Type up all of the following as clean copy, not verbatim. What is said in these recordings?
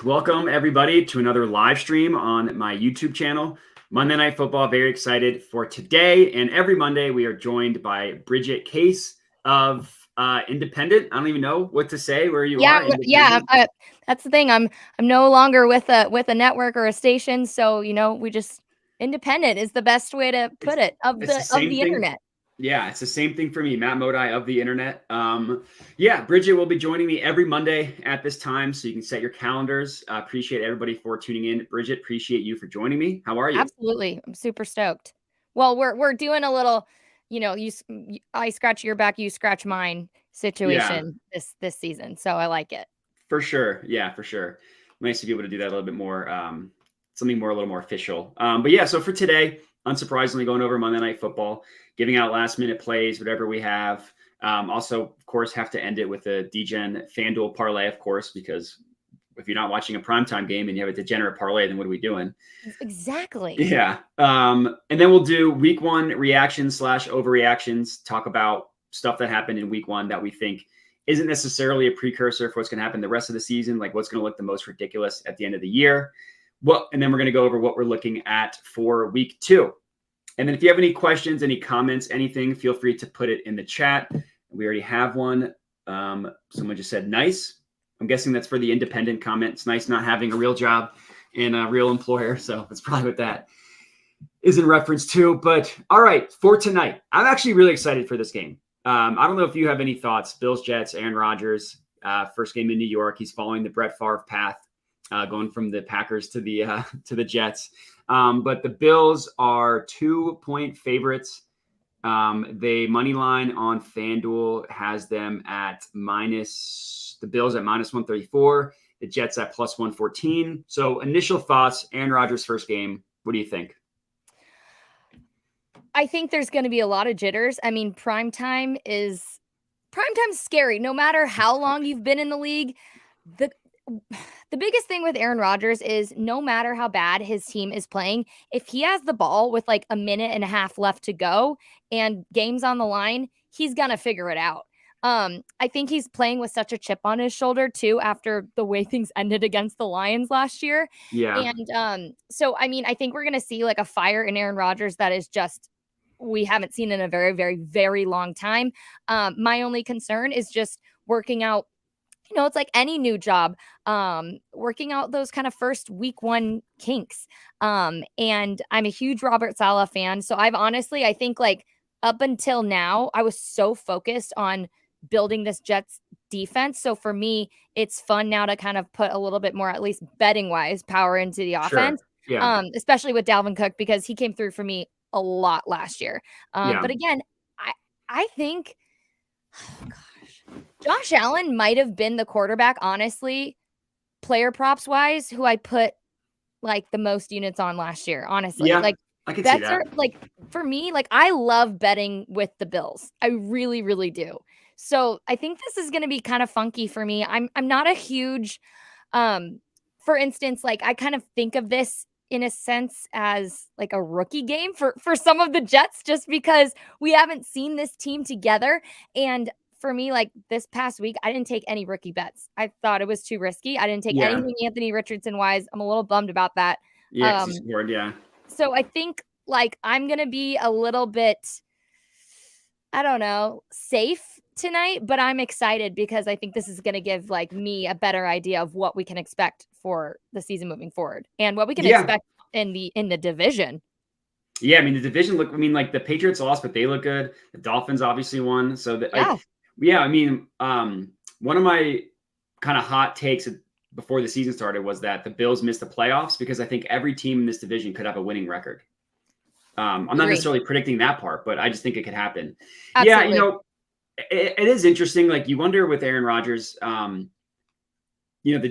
Welcome everybody to another live stream on my YouTube channel, Monday Night Football. Very excited for today. And every Monday we are joined by Bridget Case of Independent. I don't even know what to say where you are. That's the thing. I'm no longer with a network or a station. So, we just independent is the best way to put it of the internet. Yeah, it's the same thing for me, Matt Modi of the internet. Bridget will be joining me every Monday at this time, so you can set your calendars. Appreciate everybody for tuning in. Bridget, appreciate you for joining me. How are you? Absolutely. I'm super stoked. Well, we're doing a little, I scratch your back, you scratch mine situation this season. So I like it. For sure. Yeah, for sure. Nice to be able to do that a little bit more, something a little more official. So for today, unsurprisingly, going over Monday Night Football, giving out last minute plays, whatever we have. Also, of course, have to end it with a DGen FanDuel parlay, of course, because if you're not watching a primetime game and you have a degenerate parlay, then what are we doing? Exactly. Yeah. And then we'll do week one reactions / overreactions, talk about stuff that happened in week one that we think isn't necessarily a precursor for what's going to happen the rest of the season, like what's going to look the most ridiculous at the end of the year. And then we're going to go over what we're looking at for week two. And then if you have any questions, any comments, anything, feel free to put it in the chat. We already have one. Someone just said, nice. I'm guessing that's for the independent comment. It's nice not having a real job and a real employer. So that's probably what that is in reference to. But all right, for tonight, I'm actually really excited for this game. I don't know if you have any thoughts. Bills, Jets, Aaron Rodgers, first game in New York. He's following the Brett Favre path, going from the Packers to the Jets. But the Bills are 2-point favorites. The money line on FanDuel has them at the Bills at -134, the Jets at +114. So initial thoughts, Aaron Rodgers' first game. What do you think? I think there's going to be a lot of jitters. I mean, primetime's scary. No matter how long you've been in the league, the biggest thing with Aaron Rodgers is no matter how bad his team is playing, if he has the ball with like a minute and a half left to go and game's on the line, he's going to figure it out. I think he's playing with such a chip on his shoulder too, after the way things ended against the Lions last year. Yeah. And so, I mean, I think we're going to see like a fire in Aaron Rodgers that is just, we haven't seen in a very, very, very long time. My only concern is just working out, it's like any new job, working out those kind of first week one kinks. And I'm a huge Robert Saleh fan. So I think like up until now, I was so focused on building this Jets defense. So for me, it's fun now to kind of put a little bit more, at least betting wise, power into the offense. Sure. Yeah. Especially with Dalvin Cook, because he came through for me a lot last year. But again, I think, oh gosh, Josh Allen might have been the quarterback, honestly, player props wise, who I put like the most units on last year, honestly. Yeah, like I can see that. like for me, like I love betting with the Bills. I really, really do. So I think this is going to be kind of funky for me. I'm not a huge, for instance, like I kind of think of this in a sense as like a rookie game for some of the Jets, just because we haven't seen this team together. And for me, like this past week, I didn't take any rookie bets. I thought it was too risky. I didn't take anything Anthony Richardson wise. I'm a little bummed about that. Yeah, he scored, yeah. So I think like I'm going to be a little bit, I don't know, safe tonight, but I'm excited because I think this is going to give like me a better idea of what we can expect for the season moving forward and what we can expect in the division. Yeah, I mean, the division like the Patriots lost, but they look good. The Dolphins obviously won. So one of my kind of hot takes before the season started was that the Bills missed the playoffs because I think every team in this division could have a winning record. I'm not necessarily predicting that part, but I just think it could happen. Absolutely. Yeah, it is interesting. Like you wonder with Aaron Rodgers, the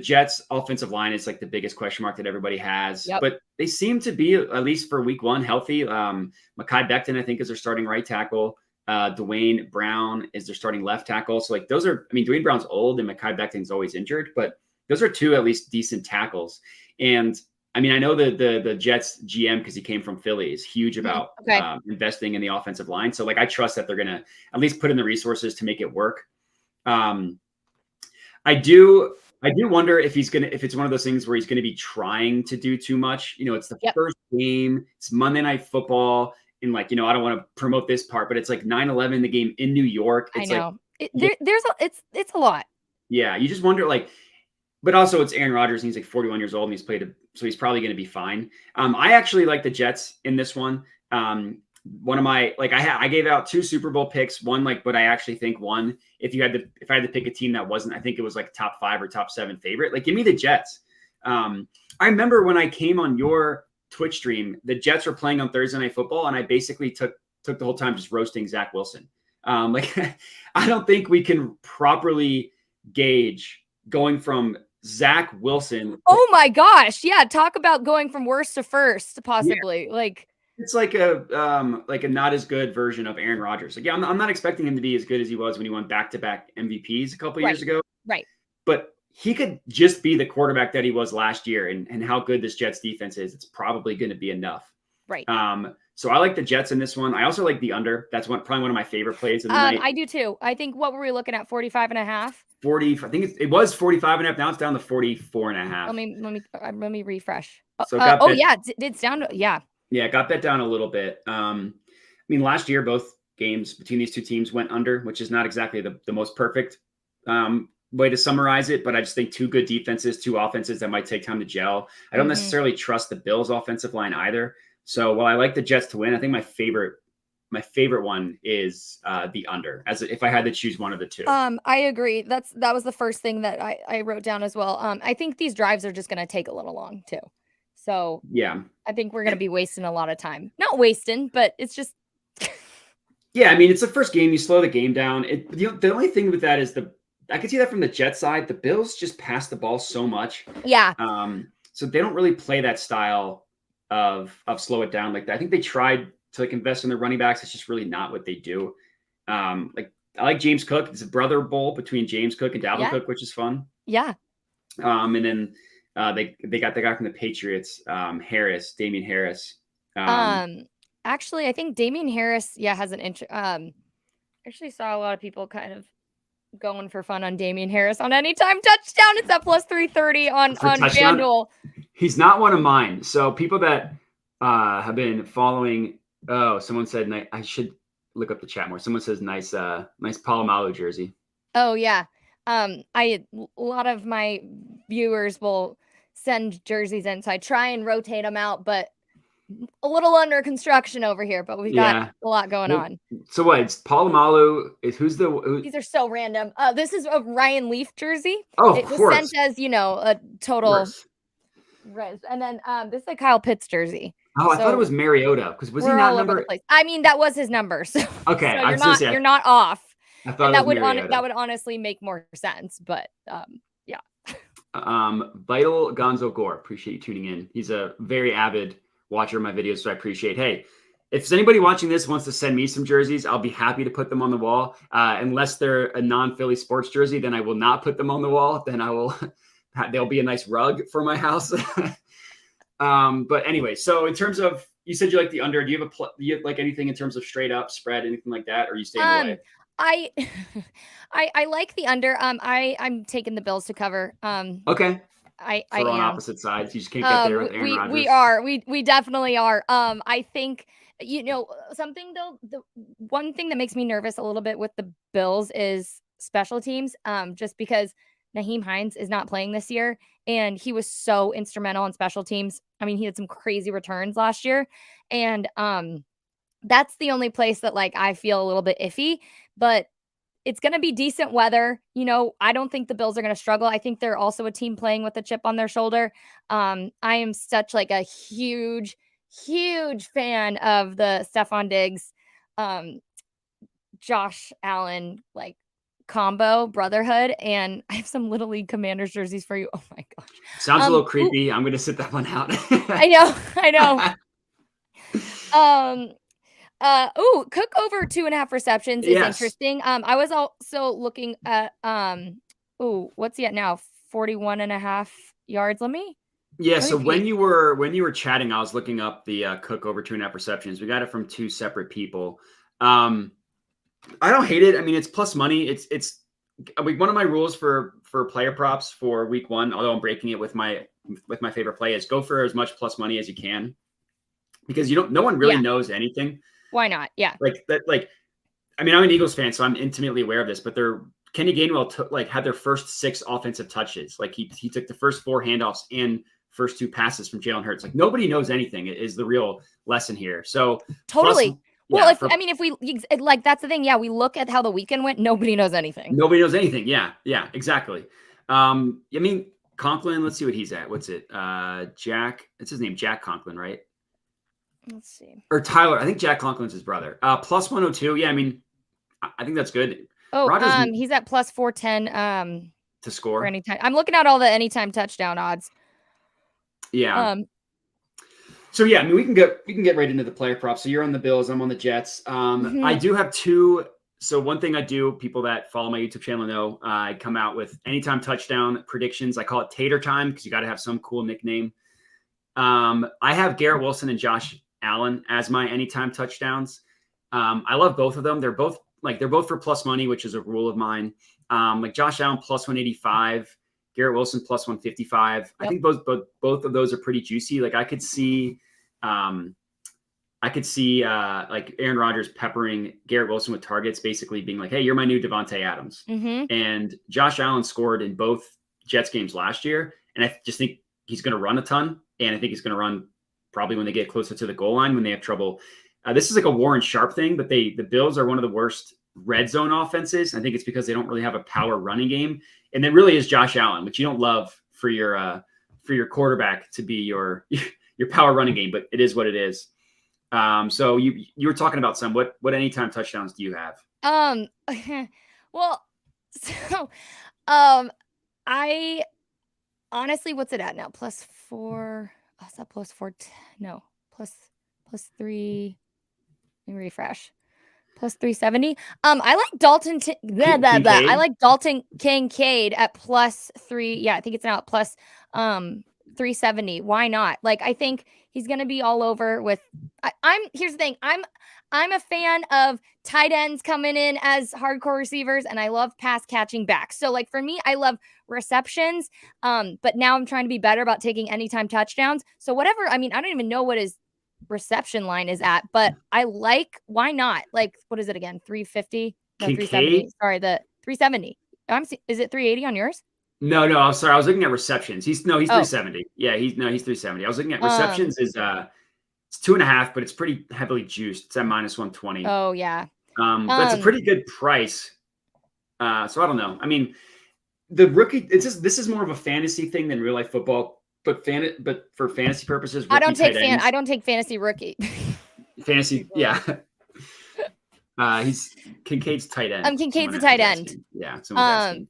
Jets offensive line is like the biggest question mark that everybody has, but they seem to be, at least for week one, healthy. Mekhi Becton, I think, is their starting right tackle. Dwayne Brown is their starting left tackle. So like Dwayne Brown's old and Mekhi Becton's always injured, but those are two at least decent tackles. And I mean, I know the Jets GM, because he came from Philly, is huge about investing in the offensive line. So like, I trust that they're going to at least put in the resources to make it work. I do I do wonder if if it's one of those things where he's gonna be trying to do too much. It's the Yep. first game, it's Monday Night Football, and like, I don't want to promote this part, but it's like 9/11, the game in New York. I It's like, know. yeah, It's a lot. yeah, you just wonder like, but also it's Aaron Rodgers and he's like 41 years old and so he's probably going to be fine. I actually like the Jets in this one. One of my like I gave out 2 Super Bowl picks. One like, but I actually think one. If I had to pick a team that wasn't, I think it was like top 5 or top 7 favorite. Like, give me the Jets. I remember when I came on your Twitch stream, the Jets were playing on Thursday Night Football, and I basically took the whole time just roasting Zach Wilson. Like, I don't think we can properly gauge going from Zach Wilson. Oh my gosh. Yeah. Talk about going from worst to first, possibly. Yeah. Like, It's like a not as good version of Aaron Rodgers. Like, yeah, I'm not expecting him to be as good as he was when he won back-to-back MVPs a couple years ago. Right. But he could just be the quarterback that he was last year, and how good this Jets defense is. It's probably going to be enough. Right. So I like the Jets in this one. I also like the under. That's probably one of my favorite plays of the night. I do too. I think what were we looking at? 45.5? 40. I think it was 45.5. Now it's down to 44.5. Let me refresh. So yeah, it's down to, yeah. Yeah, it got bet down a little bit. I mean, last year, both games between these two teams went under, which is not exactly the most perfect way to summarize it, but I just think 2 good defenses, 2 offenses that might take time to gel. I don't necessarily trust the Bills' offensive line either. So while I like the Jets to win, I think my favorite one is the under, as if I had to choose one of the 2. I agree. That was the first thing that I wrote down as well. I think these drives are just going to take a little long too. So yeah, I think we're going to be wasting a lot of time. Not wasting, but it's just. Yeah, I mean, it's the first game. You slow the game down. The only thing with that is I could see that from the Jet side. The Bills just pass the ball so much. Yeah. So they don't really play that style of slow it down like that. I think they tried to like invest in their running backs. It's just really not what they do. Like, I like James Cook. It's a brother bowl between James Cook and Dalvin Cook, which is fun. Yeah. And then they got the guy from the Patriots, Damian Harris. Actually, I think Damian Harris, has an actually saw a lot of people kind of going for fun on Damian Harris on anytime touchdown. It's at plus 330 on FanDuel. He's not one of mine. So people that have been following, someone said I should look up the chat more. Someone says nice Palomalu jersey. Oh yeah. A lot of my viewers will send jerseys in, so I try and rotate them out, but a little under construction over here, but we've got a lot going on. So what? It's Palomalu. These are so random. This is a Ryan Leaf jersey. Oh, it of was course. sent as, a total res. And then this is a Kyle Pitts jersey. Oh, I thought it was Mariota, because was he not number? I mean, that was his number. So, okay, so you're not off. I thought that would honestly make more sense, but yeah. Vital Gonzo Gore, appreciate you tuning in. He's a very avid watcher of my videos, so I appreciate. Hey, if anybody watching this wants to send me some jerseys, I'll be happy to put them on the wall. Unless they're a non-Philly sports jersey, then I will not put them on the wall. Then I will. There'll be a nice rug for my house. But anyway, so in terms of, you said you like the under. Do you have like anything in terms of straight up spread, anything like that, or are you staying away? I like the under. I'm taking the Bills to cover. Okay. I am on opposite sides. You just can't get there with Aaron Rodgers. We definitely are. I think, something though, the one thing that makes me nervous a little bit with the Bills is special teams. Just because Naheem Hines is not playing this year, and he was so instrumental in special teams. I mean, he had some crazy returns last year, and that's the only place that like I feel a little bit iffy, but it's going to be decent weather. I don't think the Bills are going to struggle. I think they're also a team playing with a chip on their shoulder. I am such like a huge, huge fan of the Stephon Diggs, Josh Allen, like combo brotherhood. And I have some Little League Commanders jerseys for you. Oh my gosh. Sounds a little creepy. I'm going to sit that one out. I know. Cook over 2.5 receptions is interesting. I was also looking at what's he at now? 41.5 yards. So when you were chatting, I was looking up the Cook over 2.5 receptions. We got it from 2 separate people. I don't hate it. I mean, it's plus money. It's one of my rules for for player props for week 1, although I'm breaking it with my favorite play, is go for as much plus money as you can, because no one really knows anything. Why not? Yeah. Like that. Like, I mean, I'm an Eagles fan, so I'm intimately aware of this, but Kenny Gainwell had their first 6 offensive touches. Like he took the first 4 handoffs and first 2 passes from Jalen Hurts. Like, nobody knows anything is the real lesson here. So totally. If we like, that's the thing. Yeah. We look at how the weekend went. Nobody knows anything. Nobody knows anything. Yeah. Yeah, exactly. I mean, Conklin, let's see what he's at. What's it? Jack, it's his name, Jack Conklin, right? Let's see. Or Tyler. I think Jack Conklin's his brother. Plus 102. Yeah. I mean, I think that's good. Oh, he's at plus 410 to score for anytime. I'm looking at all the anytime touchdown odds. Yeah. So yeah, I mean, we can get right into the player props. So you're on the Bills, I'm on the Jets. I do have 2. So one thing I do, people that follow my YouTube channel know, I come out with anytime touchdown predictions. I call it Tater Time because you got to have some cool nickname. I have Garrett Wilson and Josh Allen as my anytime touchdowns. I love both of them. They're both for plus money, which is a rule of mine. Like Josh Allen plus 185, Garrett Wilson plus 155. Yep. I think both of those are pretty juicy. Like I could see like Aaron Rodgers peppering Garrett Wilson with targets, basically being like, "Hey, you're my new Devontae Adams." Mm-hmm. And Josh Allen scored in both Jets games last year, and I just think he's going to run a ton, and I think he's going to run probably when they get closer to the goal line when they have trouble. This is like a Warren Sharp thing, but the Bills are one of the worst red zone offenses. I think it's because they don't really have a power running game, and that really is Josh Allen, which you don't love for your quarterback to be your power running game, but it is what it is. So you were talking about some what anytime touchdowns do you have? Well, so I honestly, what's it at now? Plus 4. Oh, is that plus 4? No, plus 3. Let me refresh. Plus 370. I like Dalton. I like Dalton Kincaid at plus 3. Yeah, I think it's now at plus 370. Why not? Like, I think he's gonna be all over with. Here's the thing. I'm a fan of tight ends coming in as hardcore receivers, and I love pass catching backs. So, like, for me, I love receptions. But now I'm trying to be better about taking anytime touchdowns. So whatever. I mean, I don't even know what his reception line is at, but I like, why not? Like, what is it again? 350? No, 370. Sorry, the 370. Is it 380 on yours? No, I'm sorry. I was looking at receptions. He's 370. Yeah, he's 370. I was looking at receptions is it's 2.5, but it's pretty heavily juiced. It's at minus 120. Oh yeah. That's a pretty good price. So I don't know. I mean, the rookie, this is more of a fantasy thing than real life football. But for fantasy purposes, I don't take fantasy rookie. Fantasy, yeah. He's Kincaid's tight end. Kincaid's a tight end. Yeah.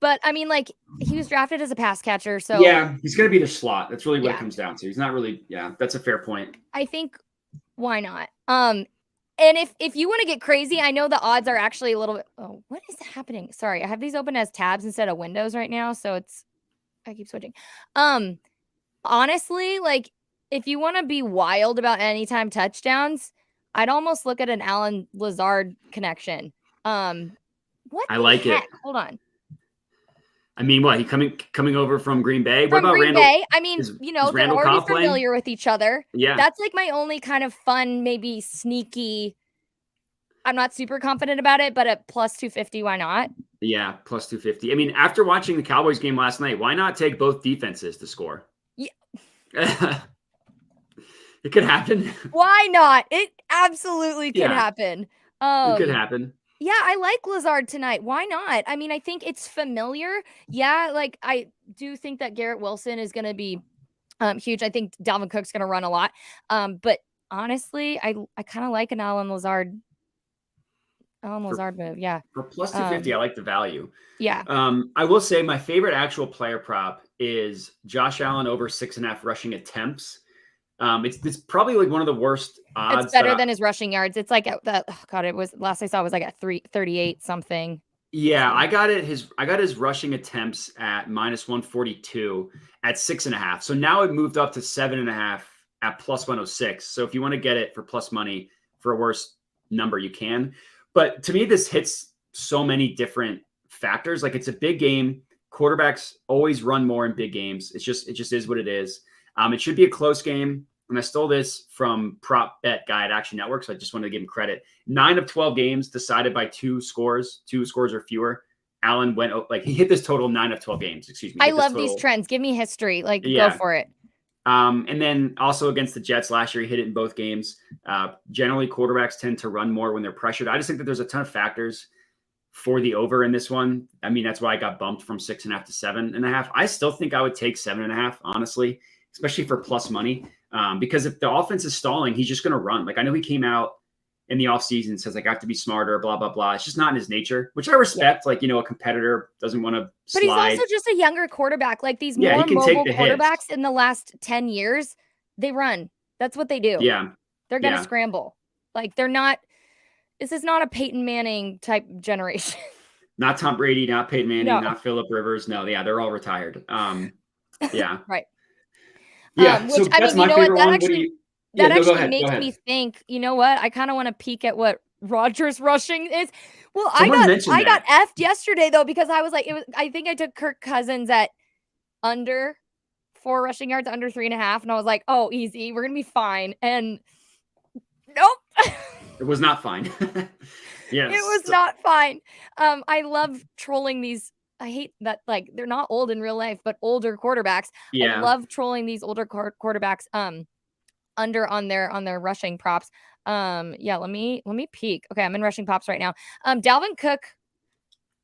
But I mean, like, he was drafted as a pass catcher, so yeah, he's gonna be the slot. That's really what it comes down to. He's not really. Yeah, that's a fair point. I think, why not? And if you want to get crazy, I know the odds are actually a little bit. Oh, what is happening? Sorry, I have these open as tabs instead of windows right now, so I keep switching. Honestly, like, if you want to be wild about anytime touchdowns, I'd almost look at an Allen Lazard connection. What I like heck? It. Hold on. I mean, what, he coming over from Green Bay? What about Randall? Bay? I mean, they're already familiar with each other. Yeah. That's like my only kind of fun, maybe sneaky. I'm not super confident about it, but at plus 250, why not? Yeah, plus 250. I mean, after watching the Cowboys game last night, why not take both defenses to score? Yeah. It could happen. Why not? It absolutely can happen. It could happen. Yeah, I like Lazard tonight. Why not? I mean, I think it's familiar. Yeah, like, I do think that Garrett Wilson is going to be huge. I think Dalvin Cook's going to run a lot. But honestly, I kind of like an Allen Lazard move. Yeah. For plus 250, I like the value. Yeah. I will say my favorite actual player prop is Josh Allen over 6.5 rushing attempts. It's probably like one of the worst odds. It's better than his rushing yards. It's like that. Oh God, it was last I saw was like at 338 something. Yeah, I got his rushing attempts at minus 142 at 6.5. So now it moved up to 7.5 at plus 106. So if you want to get it for plus money for a worse number, you can. But to me, this hits so many different factors. Like, it's a big game. quarterbacks always run more in big games. It just is what it is. It should be a close game. And I stole this from Prop Bet Guy at Action Network, so I just wanted to give him credit. 9 of 12 games decided by two scores or fewer. Allen went he hit this total 9 of 12 games. Excuse me. I love these trends. Give me history. Go for it. And then also against the Jets last year, he hit it in both games. Generally, quarterbacks tend to run more when they're pressured. I just think that there's a ton of factors for the over in this one. I mean, that's why I got bumped from 6.5 to 7.5. I still think I would take 7.5, honestly, especially for plus money. Because if the offense is stalling, he's just going to run. I know he came out in the offseason and says, I have to be smarter, blah, blah, blah. It's just not in his nature, which I respect. Yeah. A competitor doesn't want to slide. But he's also just a younger quarterback. These more mobile quarterbacks in the last 10 years, they run. That's what they do. Yeah. They're going to scramble. They're not – this is not a Peyton Manning type generation. Not Tom Brady, not Peyton Manning, not Phillip Rivers. No, yeah, they're all retired. Yeah. Right. Yeah, which, so that's my favorite one. That actually makes me think, you know what? I kind of want to peek at what Rodgers rushing is. Well, I got effed yesterday, though, because I was I think I took Kirk Cousins at under 4 rushing yards, under 3.5. And I was like, oh, easy. We're going to be fine. And nope. It was not fine. Yes. It was not fine. I love trolling these. I hate that they're not old in real life, but older quarterbacks. Yeah. I love trolling these older quarterbacks under on their rushing props. Yeah, let me peek. Okay, I'm in rushing props right now. Dalvin Cook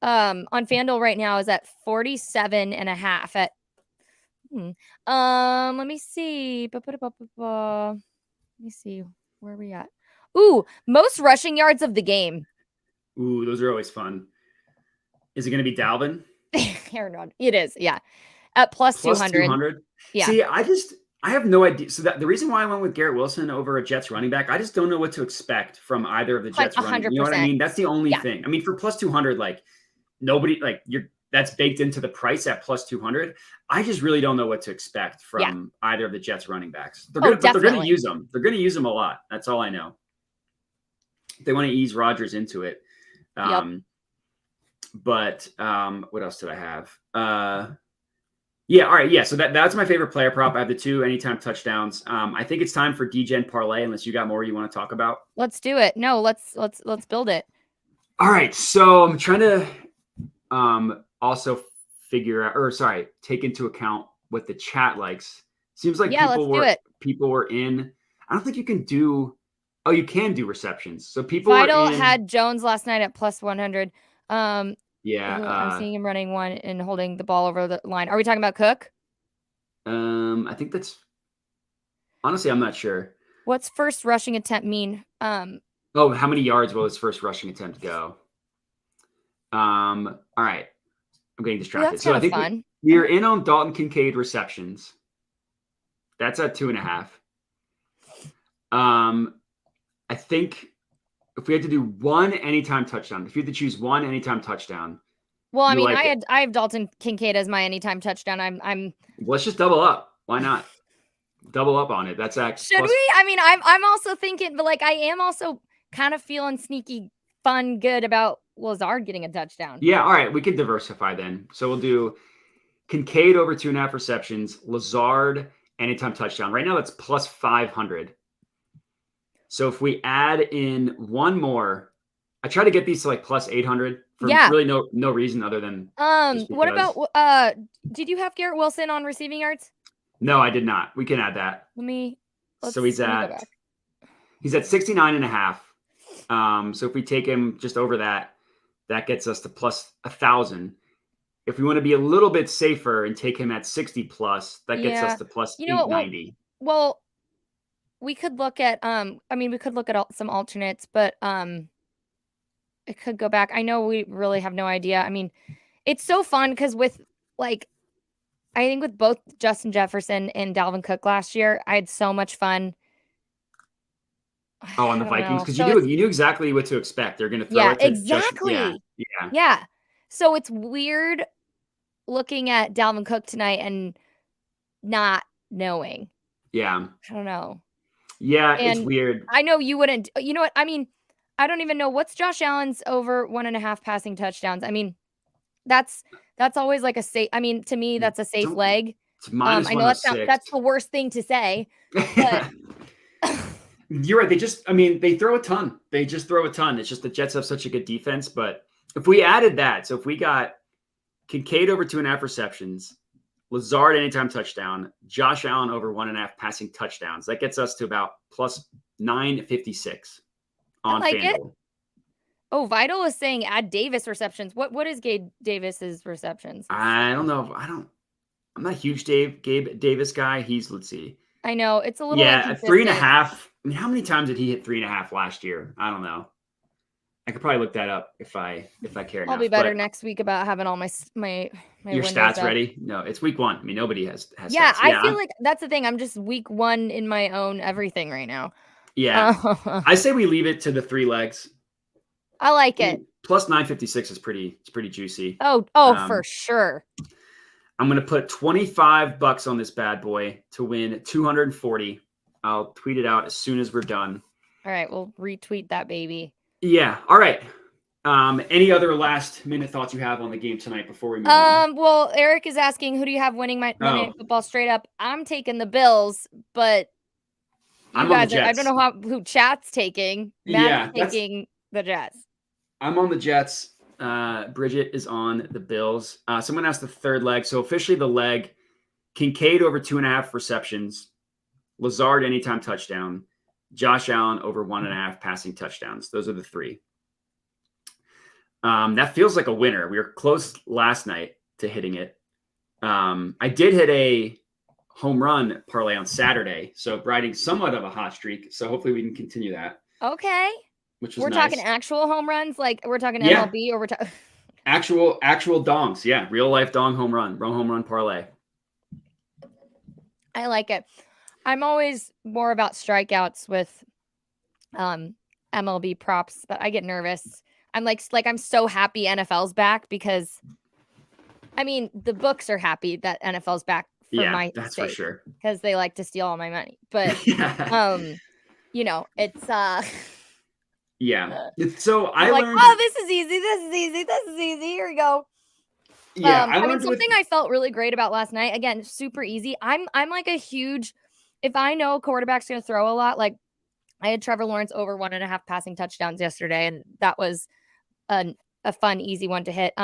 on FanDuel right now is at 47.5 at let me see. Let me see. Where are we at? Ooh, most rushing yards of the game. Ooh, those are always fun. Is it going to be Dalvin? Aaron Rodgers. It is, yeah. At plus 200. Yeah. See, I have no idea. So the reason why I went with Garrett Wilson over a Jets running back, I just don't know what to expect from either of the Jets running. You know what I mean? That's the only thing. I mean, for plus 200, nobody that's baked into the price at plus 200. I just really don't know what to expect from either of the Jets running backs. They're going to use them. They're going to use them a lot. That's all I know. They want to ease Rodgers into it. But what else did I have? Yeah, all right. Yeah, so that's my favorite player prop. I have the 2 anytime touchdowns. I think it's time for DGen parlay, unless you got more you want to talk about. Let's do it. No, let's build it. All right. So I'm trying to also figure out, take into account what the chat likes. Seems like people were in. I don't think you can do. Oh, you can do receptions. So people had Jones last night at plus 100. I'm seeing him running one and holding the ball over the line. Are we talking about Cook? I think that's honestly, I'm not sure. What's first rushing attempt mean? How many yards will his first rushing attempt go? All right. I'm getting distracted. So I think we're in on Dalton Kincaid receptions. That's at 2.5. I think if we had to do one anytime touchdown, if you had to choose one anytime touchdown. Well, I mean, I have Dalton Kincaid as my anytime touchdown. I'm Let's just double up. Why not? Double up on it. That's actually. Should we? I mean, I'm also thinking, but I am also kind of feeling sneaky fun good about Lazard getting a touchdown. Yeah, all right. We can diversify then. So we'll do Kincaid over 2.5 receptions, Lazard anytime touchdown. Right now that's plus 500. So if we add in one more, I try to get these to plus 800 for really no reason other than what about did you have Garrett Wilson on receiving yards? No, I did not. We can add that. So he's at 69.5. So if we take him just over that gets us to plus 1,000. If we want to be a little bit safer and take him at 60 plus, that gets us to plus 890. Well, we could look at we could look at some alternates, but it could go back. I know we really have no idea. I mean, it's so fun because with I think with both Justin Jefferson and Dalvin Cook last year, I had so much fun. Oh, on the Vikings, because you knew exactly what to expect. They're going to throw it to exactly. Yeah. So it's weird looking at Dalvin Cook tonight and not knowing. Yeah. I don't know. Yeah, it's weird. I know you wouldn't. You know what? I mean, I don't even know what's Josh Allen's over 1.5 passing touchdowns. I mean, that's That's always like a safe. I mean, to me, that's a safe Don't, leg. it's minus I know that's 106. the worst thing to say, but You're right. They throw a ton. They just throw a ton. It's just the Jets have such a good defense. But if we added that, so if we got Kincaid over 2.5 receptions, Lazard anytime touchdown, Josh Allen over 1.5 passing touchdowns, that gets us to about plus 956 I on like it. FanDuel. Oh, Vital is saying add Davis receptions. What is Gabe Davis's receptions? I don't know. I'm not a huge Gabe Davis guy. Let's see. I know it's a little Yeah, inconsistent. 3.5. I mean, how many times did he hit 3.5 last year? I don't know. I could probably look that up if I care enough. I'll be better next week about having all my your stats ready. No, it's week 1. I mean, nobody has yeah, stats. I feel like that's the thing. I'm just week 1 in my own everything right now. Yeah, I say we leave it to the 3 legs. I like it. Plus 956 is pretty juicy. Oh, for sure. I'm going to put $25 on this bad boy to win 240. I'll tweet it out as soon as we're done. All right, we'll retweet that baby. Yeah. All right. Any other last minute thoughts you have on the game tonight before we move on? Well, Eric is asking, who do you have winning Monday Night Football straight up? I'm taking the Bills, but I'm on the Jets. I don't know who chat's taking. Matt's taking the Jets. I'm on the Jets. Bridget is on the Bills. Someone asked the third leg. So officially the leg, Kincaid over 2.5 receptions, Lazard anytime touchdown, Josh Allen over 1.5 passing touchdowns. Those are the 3. That feels like a winner. We were close last night to hitting it. I did hit a home run parlay on Saturday, so riding somewhat of a hot streak. So hopefully we can continue that. Okay. Which was we're nice. talking actual home runs, like we're talking MLB, or we're talking actual dongs. Yeah, real life dong home run parlay. I like it. I'm always more about strikeouts with MLB props, but I get nervous. I'm like I'm so happy NFL's back because, I mean, the books are happy that NFL's back for my that's sake, for sure, because they like to steal all my money. But you know, it's yeah. So I like, learned. Oh, this is easy. This is easy. This is easy. Here we go. Yeah, I mean, something I felt really great about last night. Again, super easy. I'm like a huge. If I know a quarterback's going to throw a lot, like I had Trevor Lawrence over 1.5 passing touchdowns yesterday, and that was a fun, easy one to hit.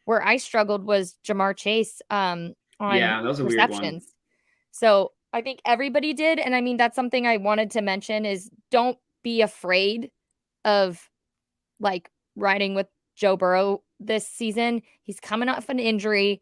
Where I struggled was Jamar Chase on that was a receptions. weird one. So I think everybody did, and I mean that's something I wanted to mention is don't be afraid of like riding with Joe Burrow this season. He's coming off an injury.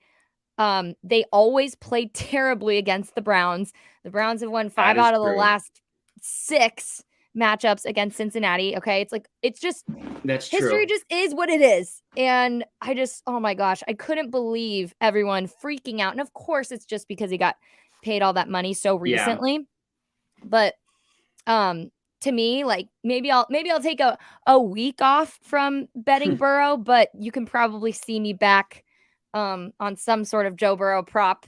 They always play terribly against the Browns. The Browns have won 5 out of the last 6 matchups against Cincinnati. Okay. It's just that's history true. just is what it is. And I just, oh my gosh, I couldn't believe everyone freaking out. And of course it's just because he got paid all that money so recently. But to me, like maybe I'll take a week off from betting Burrow, but you can probably see me back on some sort of Joe Burrow prop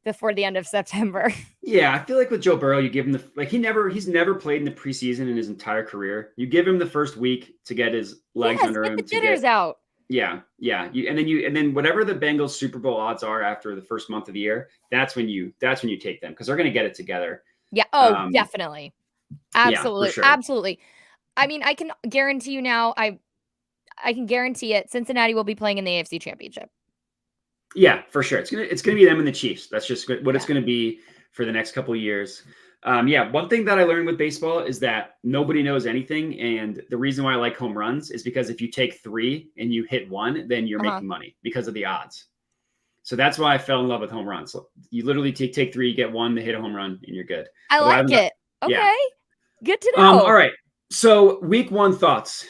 before the end of September. Yeah, I feel like with Joe Burrow, you give him he's never played in the preseason in his entire career. You give him the first week to get his legs under him, get the jitters out. Yeah. And then whatever the Bengals Super Bowl odds are after the first month of the year, that's when you take them because they're going to get it together. Yeah. Oh, definitely. Absolutely. Yeah, for sure. Absolutely. I mean, I can guarantee you now, I can guarantee it. Cincinnati will be playing in the AFC Championship. Yeah, for sure. It's gonna be them and the Chiefs. That's just what it's gonna be for the next couple of years. One thing that I learned with baseball is that nobody knows anything, and the reason why I like home runs is because if you take 3 and you hit 1, then you're making money because of the odds. So that's why I fell in love with home runs. So you literally take 3, you get 1 to hit a home run, and you're good. I like it. Okay, good to know. All right. So week 1 thoughts.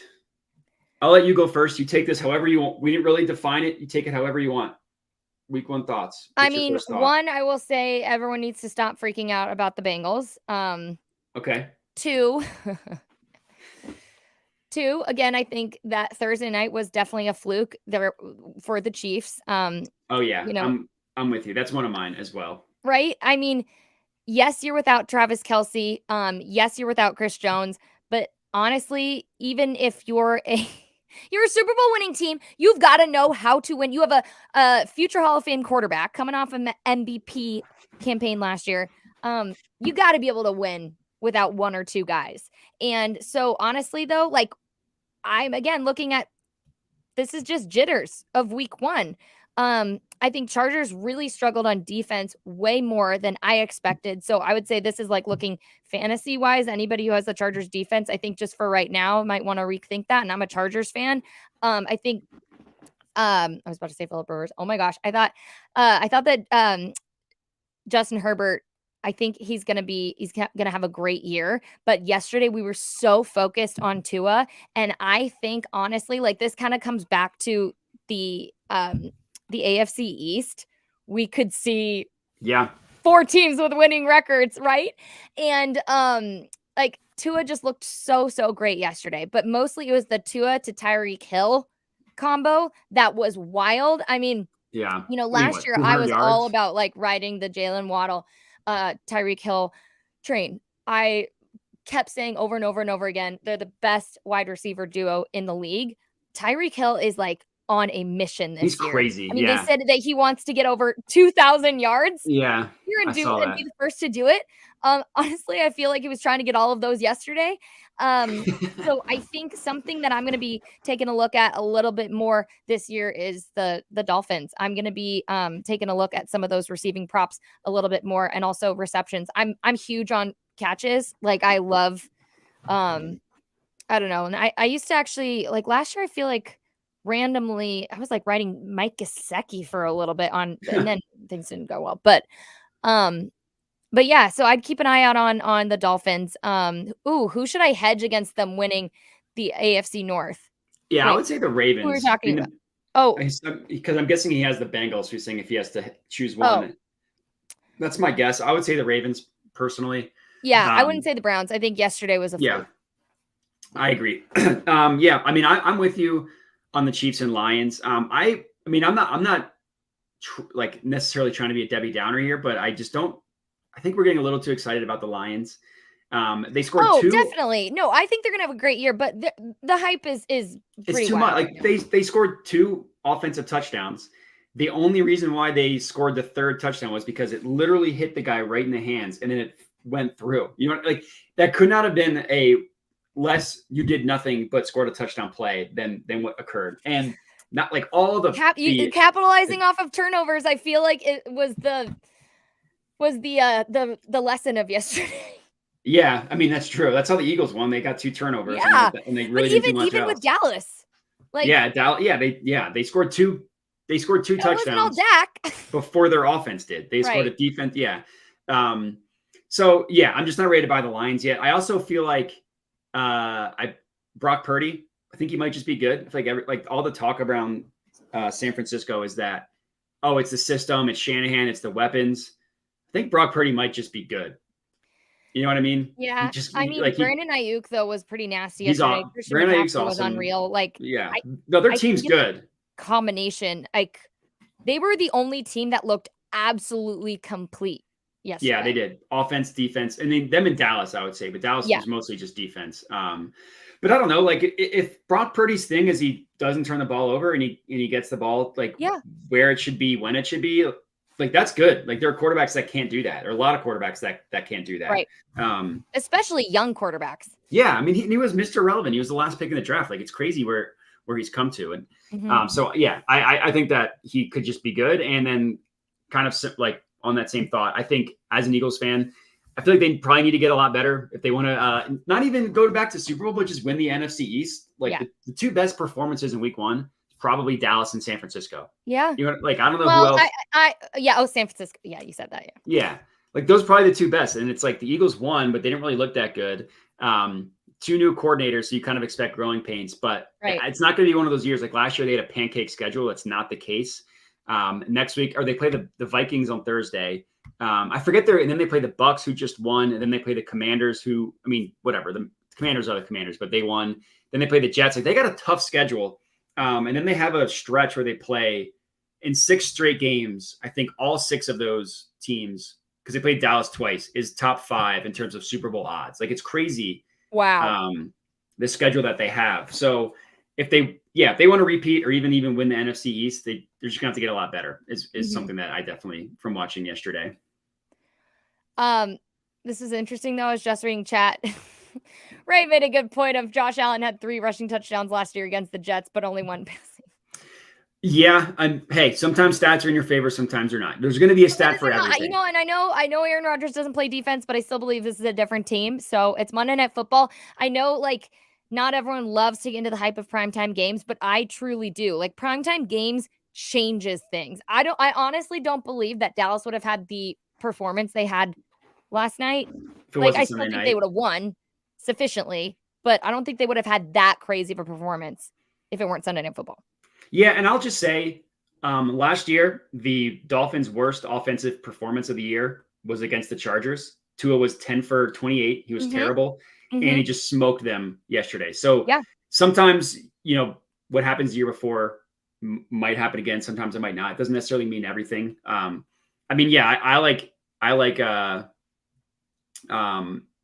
I'll let you go first. You take this however you want. We didn't really define it. You take it however you want. Week 1 thoughts. I mean, 1, I will say everyone needs to stop freaking out about the Bengals. Okay. 2, again, I think that Thursday night was definitely a fluke there for the Chiefs. Oh yeah, you know, I'm with you. That's one of mine as well. Right? I mean, yes, you're without Travis Kelce. Yes, you're without Chris Jones. But honestly, even if you're You're a Super Bowl winning team. You've got to know how to win. You have a future Hall of Fame quarterback coming off an MVP campaign last year. You got to be able to win without one or two guys. And so honestly, though, like I'm again looking at this is just jitters of week one. I think Chargers really struggled on defense way more than I expected. So I would say this is like looking fantasy wise. Anybody who has the Chargers defense, I think just for right now might want to rethink that. And I'm a Chargers fan. I think I was about to say Philip Rivers. Oh my gosh. I thought that Justin Herbert, I think he's going to have a great year. But yesterday we were so focused on Tua. And I think honestly, like this kind of comes back to the AFC East. We could see 4 teams with winning records, right? And like Tua just looked so great yesterday. But mostly it was the Tua to Tyreek Hill combo that was wild. I mean, last year I was all about like riding the Jalen Waddle, Tyreek Hill train. I kept saying over and over and over again, they're the best wide receiver duo in the league. Tyreek Hill is like on a mission this year. He's crazy. I mean, they said that he wants to get over 2,000 yards. Yeah. Here and be the first to do it. Honestly, I feel like he was trying to get all of those yesterday. So I think something that I'm going to be taking a look at a little bit more this year is the Dolphins. I'm going to be taking a look at some of those receiving props a little bit more, and also receptions. I'm huge on catches. Like I love, I don't know. And I used to actually like last year, I feel like randomly I was like writing Mike Gesicki for a little bit and then things didn't go well. But yeah, so I'd keep an eye out on the Dolphins. Who should I hedge against them winning the AFC North? Yeah, I would say the Ravens. Who are we talking about? Oh, because I'm guessing he has the Bengals. Who's saying if he has to choose one? That's my guess. I would say the Ravens personally. Yeah, I wouldn't say the Browns. I think yesterday was a fluke. I agree. I mean, I'm with you on the Chiefs and Lions. I mean, I'm not like necessarily trying to be a Debbie Downer here, but I just don't. I think we're getting a little too excited about the Lions. They scored 2. Oh, definitely. No, I think they're gonna have a great year, but the hype is pretty too much. Like they scored 2 offensive touchdowns. The only reason why they scored the 3rd touchdown was because it literally hit the guy right in the hands, and then it went through. You know, like that could not have been a less you did nothing but scored a touchdown play than what occurred. And not like all the capitalizing off of turnovers. I feel like it was the lesson of yesterday. Yeah, I mean that's true. That's how the Eagles won. They got 2 turnovers. Yeah, and they really didn't do much even else. with Dallas, like they scored 2. They scored 2 touchdowns Dak. before their offense did. They scored a defense. Yeah. So yeah, I'm just not ready to buy the Lions yet. I also feel like Brock Purdy. I think he might just be good. I feel like all the talk around San Francisco is that it's the system, it's Shanahan, it's the weapons. I think Brock Purdy might just be good. You know what I mean? Yeah. Brandon Ayuk though was pretty nasty yesterday. Brandon Ayuk's awesome. Was unreal. Like their team's good. Combination. Like they were the only team that looked absolutely complete yesterday. Yeah, they did. Offense, defense, and then them in Dallas, I would say, but Dallas was mostly just defense. But I don't know, like if Brock Purdy's thing is he doesn't turn the ball over and he gets the ball where it should be when it should be, like that's good. Like there are quarterbacks that can't do that, or a lot of quarterbacks that can't do that. Right. Especially young quarterbacks. Yeah, I mean he was Mr. Relevant. He was the last pick in the draft. Like it's crazy where he's come to. And so yeah, I think that he could just be good. And then kind of like on that same thought, I think as an Eagles fan, I feel like they probably need to get a lot better if they want to not even go back to Super Bowl, but just win the NFC East. Like the 2 best performances in week 1, probably Dallas and San Francisco. Yeah. You know, like I don't know who else. San Francisco. Yeah, you said that. Yeah. Yeah. Like those are probably the 2 best. And it's like the Eagles won, but they didn't really look that good. 2 new coordinators, so you kind of expect growing pains, but it's not going to be one of those years like last year they had a pancake schedule. That's not the case. Next week, or they play the Vikings on Thursday. I forget and then they play the Bucks, who just won, and then they play the Commanders, who, I mean, whatever. The Commanders are the Commanders, but they won. Then they play the Jets. Like they got a tough schedule. And then they have a stretch where they play in 6 straight games. I think all 6 of those teams, because they played Dallas twice, is top 5 in terms of Super Bowl odds. Like it's crazy. Wow. The schedule that they have. So if they want to repeat or even win the NFC East, they're just gonna have to get a lot better. Is something that I definitely from watching yesterday. This is interesting though. I was just reading chat. Ray made a good point of Josh Allen had 3 rushing touchdowns last year against the Jets, but only 1 passing. Yeah, and hey, sometimes stats are in your favor, sometimes they're not. There's going to be a stat for everything. You know, and I know Aaron Rodgers doesn't play defense, but I still believe this is a different team. So it's Monday Night Football. I know, like, not everyone loves to get into the hype of primetime games, but I truly do. Like, primetime games changes things. I honestly don't believe that Dallas would have had the performance they had last night. Like, I still think they would have won sufficiently, but I don't think they would have had that crazy of a performance if it weren't Sunday Night Football. Yeah, and I'll just say, last year, the Dolphins' worst offensive performance of the year was against the Chargers. Tua was 10 for 28. He was terrible, and he just smoked them yesterday. So sometimes, what happens the year before might happen again. Sometimes it might not. It doesn't necessarily mean everything. I like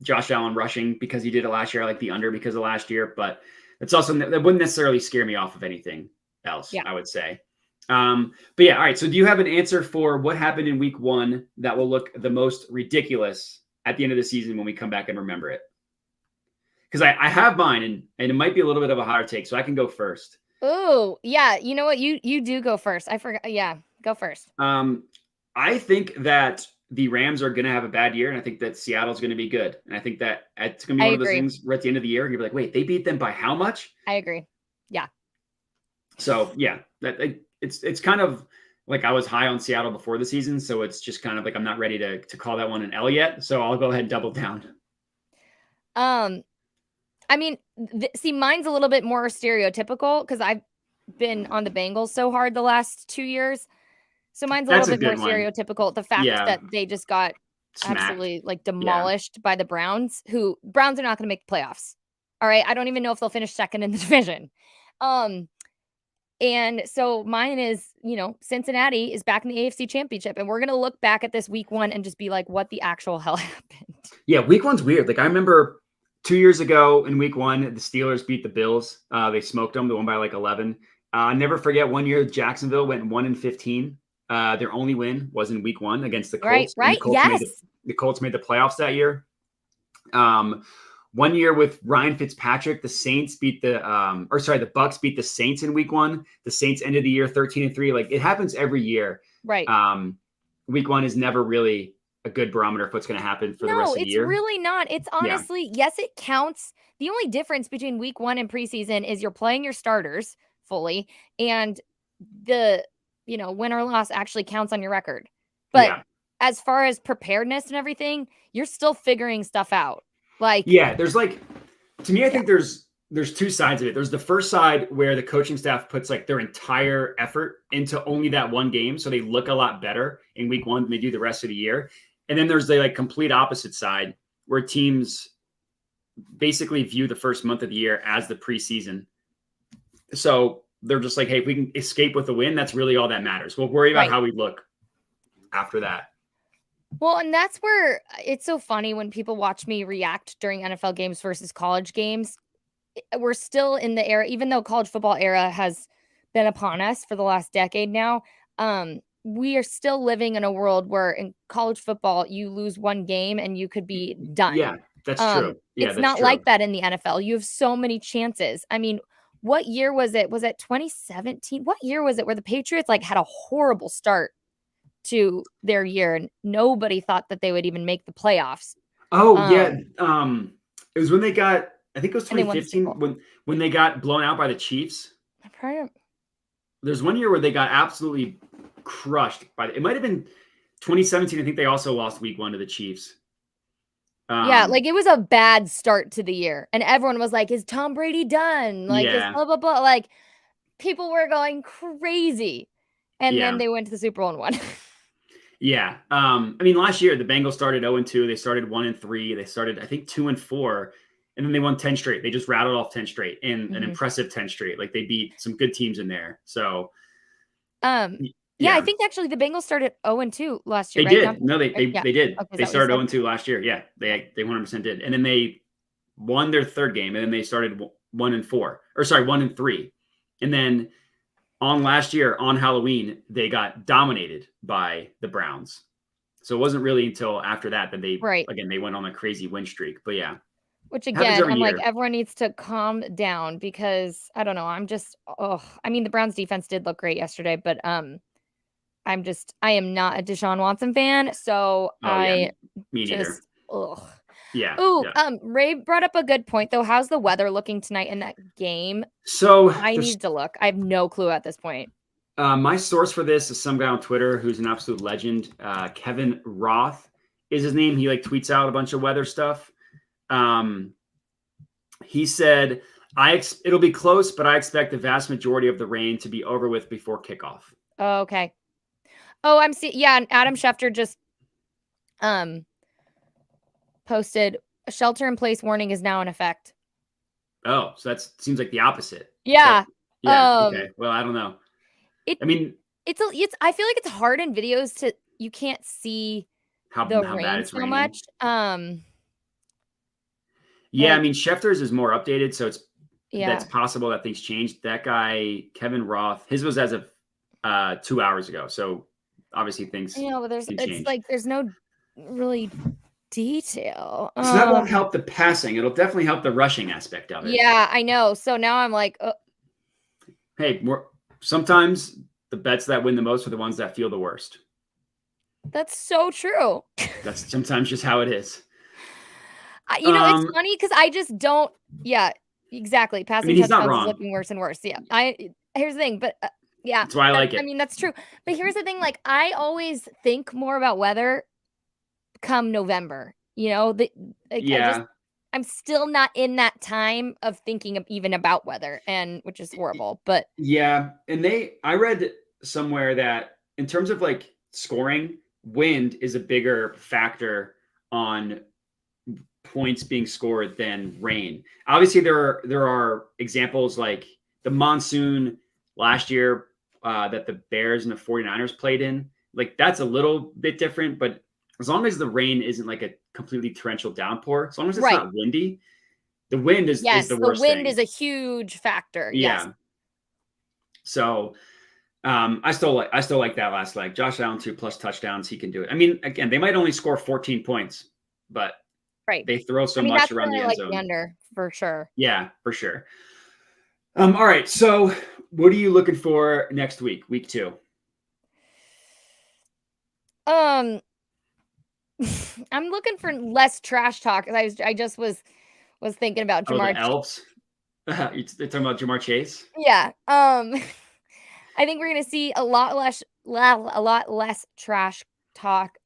Josh Allen rushing because he did it last year. I like the under because of last year, but it's also that wouldn't necessarily scare me off of anything else, I would say. But yeah, all right. So do you have an answer for what happened in week 1 that will look the most ridiculous at the end of the season when we come back and remember it? Because I have mine, and it might be a little bit of a hotter take, so I can go first. Oh, yeah. You know what? You do go first. I forgot. Yeah, go first. I think that the Rams are going to have a bad year, and I think that Seattle's going to be good. And I think that it's going to be one of those things where at the end of the year, you're like, wait, they beat them by how much? I agree. Yeah. So yeah, it's kind of like I was high on Seattle before the season, so it's just kind of like I'm not ready to call that one an L yet. So I'll go ahead and double down. I mean, see, mine's a little bit more stereotypical because I've been on the Bengals so hard the last 2 years. So mine's a little bit more stereotypical. The fact that they just got absolutely like demolished by the Browns, who Browns are not going to make the playoffs. All right. I don't even know if they'll finish second in the division. And so mine is, Cincinnati is back in the AFC Championship, and we're going to look back at this week 1 and just be like, what the actual hell happened? Yeah, week 1's weird. Like I remember 2 years ago in week 1, the Steelers beat the Bills. They smoked them. They won by like 11. I never forget one year Jacksonville went 1-15. Their only win was in week 1 against the Colts. Right. The Colts made the playoffs that year. 1 year with Ryan Fitzpatrick, the Saints beat the Bucks beat the Saints in week 1. The Saints ended the year 13-3. Like it happens every year. Right. Week 1 is never really a good barometer of what's going to happen for the rest of the year. No, it's really not. It's honestly, yes, it counts. The only difference between week 1 and preseason is you're playing your starters fully, and the win or loss actually counts on your record. But as far as preparedness and everything, you're still figuring stuff out. There's like, to me, I think there's 2 sides of it. There's the first side where the coaching staff puts like their entire effort into only that one game. So they look a lot better in week 1 than they do the rest of the year. And then there's the like complete opposite side where teams basically view the first month of the year as the preseason. So they're just like, hey, if we can escape with a win, that's really all that matters. We'll worry about how we look after that. Well, and that's where it's so funny when people watch me react during NFL games versus college games. We're still in the era, even though college football era has been upon us for the last decade now. We are still living in a world where in college football, you lose one game and you could be done. Yeah, that's true. Yeah, it's not like that in the NFL. You have so many chances. I mean, what year was it? Was it 2017? What year was it where the Patriots had a horrible start to their year and nobody thought that they would even make the playoffs? It was when they got, I think it was 2015 when they got blown out by the Chiefs. There's one year where they got absolutely crushed by it might have been 2017. I think they also lost week 1 to the Chiefs. It was a bad start to the year and everyone was like, is Tom Brady done? Is blah blah blah. Like people were going crazy, and then they went to the Super Bowl and won. Last year the Bengals started 0-2. They started 1-3. They started, I think, 2-4, and then they won 10 straight. They just rattled off 10 straight and an impressive 10 straight. Like they beat some good teams in there. So, I think actually the Bengals started 0-2 last year. They right? did. No, they did. Okay, they started 0-2 last year. Yeah, they 100% did. And then they won their third game, and then they started 1-4, or sorry, 1-3. And then on last year on Halloween, they got dominated by the Browns. So it wasn't really until after that they went on a crazy win streak. But yeah. Which again, I'm like, everyone needs to calm down because I don't know. I mean, the Browns defense did look great yesterday, but I am not a Deshaun Watson fan. So me neither. Yeah. Ooh, Ray brought up a good point though. How's the weather looking tonight in that game? So I need to look. I have no clue at this point. My source for this is some guy on Twitter who's an absolute legend. Kevin Roth is his name. He tweets out a bunch of weather stuff. He said, it'll be close, but I expect the vast majority of the rain to be over with before kickoff. Oh, okay. Oh, I'm seeing. Yeah, and Adam Schefter just posted a shelter-in-place warning is now in effect. Oh, so that seems like the opposite. Yeah. So, yeah. Okay. Well, I don't know. I feel like it's hard in videos you can't see how rain so raining. Much. Yeah, I mean, Schefter's is more updated, so that's possible that things changed. That guy, Kevin Roth, his was as of 2 hours ago. So obviously things but there's no really detail. So that won't help the passing. It'll definitely help the rushing aspect of it. Yeah, I know. So now I'm like, hey, sometimes the bets that win the most are the ones that feel the worst. That's so true. That's sometimes just how it is. It's funny because I just don't. Yeah, exactly. Passing touchdowns is looking worse and worse. Yeah, here's the thing, but yeah, that's why I like it. I mean, that's true. But here's the thing: I always think more about weather come November. I'm still not in that time of thinking even about weather, and which is horrible. But yeah, and I read somewhere that in terms of scoring, wind is a bigger factor on points being scored than rain. Obviously, there are examples like the monsoon last year that the Bears and the 49ers played in. That's a little bit different, but as long as the rain isn't a completely torrential downpour, as long as it's not windy, the wind is the worst thing. The wind is a huge factor. Yeah. Yes. So I still like that last leg. Josh Allen 2+ touchdowns, he can do it. I mean, again, they might only score 14 points, but they throw so much around the end zone. The under for sure. Yeah, for sure. All right. So what are you looking for next week, week 2? I'm looking for less trash talk. I just was thinking about Jamar. The Elves? You're talking about Jamar Chase? Yeah. I think we're gonna see a lot less trash talk.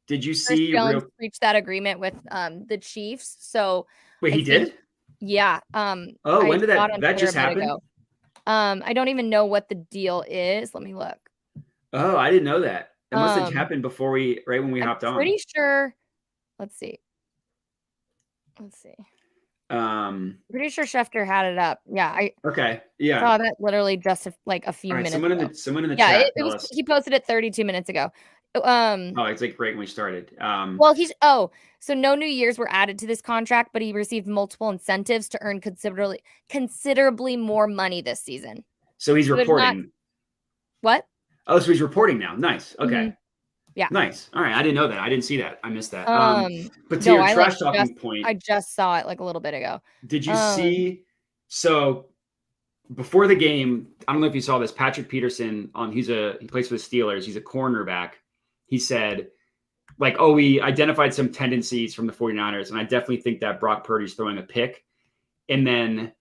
Did you see reach that agreement with the Chiefs? So wait, he did? Yeah. When did that just happen? I don't even know what the deal is. Let me look. Oh, I didn't know that. It must have happened before right when we hopped on. Pretty sure. Let's see. Pretty sure Schefter had it up. Yeah. Okay. Yeah. Saw that literally just a few minutes ago. Someone in the chat. He posted it 32 minutes ago. It's right when we started. So no new years were added to this contract, but he received multiple incentives to earn considerably more money this season. So he's reporting. What? Oh, so he's reporting now. Nice. Okay. Mm-hmm. Yeah. Nice. All right. I didn't know that. I didn't see that. I missed that. But to your trash talking point, I just saw it a little bit ago. Did you see? So before the game, I don't know if you saw this. Patrick Peterson he plays for the Steelers. He's a cornerback. He said, we identified some tendencies from the 49ers, and I definitely think that Brock Purdy's throwing a pick. And then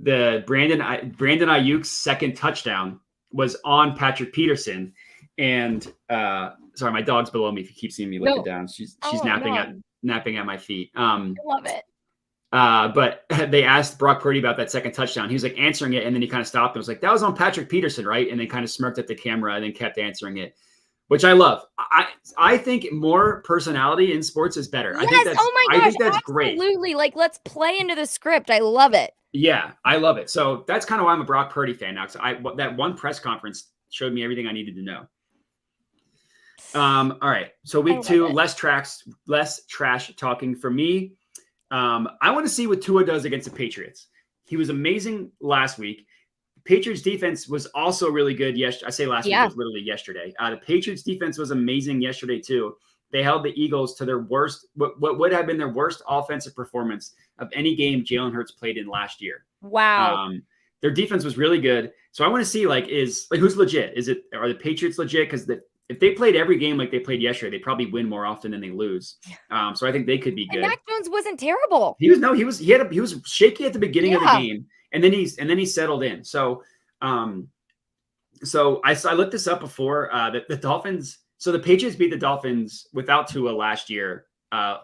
the Brandon Ayuk's second touchdown was on Patrick Peterson. And sorry, my dog's below me. If you keep seeing me looking down, she's napping at my feet. I love it. But they asked Brock Purdy about that second touchdown. He was answering it, and then he kind of stopped and was like, "That was on Patrick Peterson, right?" And then kind of smirked at the camera and then kept answering it, which I love. I think more personality in sports is better. Yes. I think that's great. Absolutely. Let's play into the script. I love it. Yeah, I love it. So that's kind of why I'm a Brock Purdy fan now. Because that one press conference showed me everything I needed to know. All right. So week 2, less trash talking for me. I want to see what Tua does against the Patriots. He was amazing last week. Patriots defense was also really good. Yes, I say last week, it was literally yesterday. The Patriots defense was amazing yesterday too. They held the Eagles to their worst, what would have been their worst offensive performance of any game Jalen Hurts played in last year. Wow. Their defense was really good. So I want to see who's legit? Are the Patriots legit? Because if they played every game like they played yesterday, they probably win more often than they lose. So I think they could be good. And Mac Jones wasn't terrible. He was shaky at the beginning of the game, and then he settled in. So I looked this up before. The Dolphins. So the Patriots beat the Dolphins without Tua last year,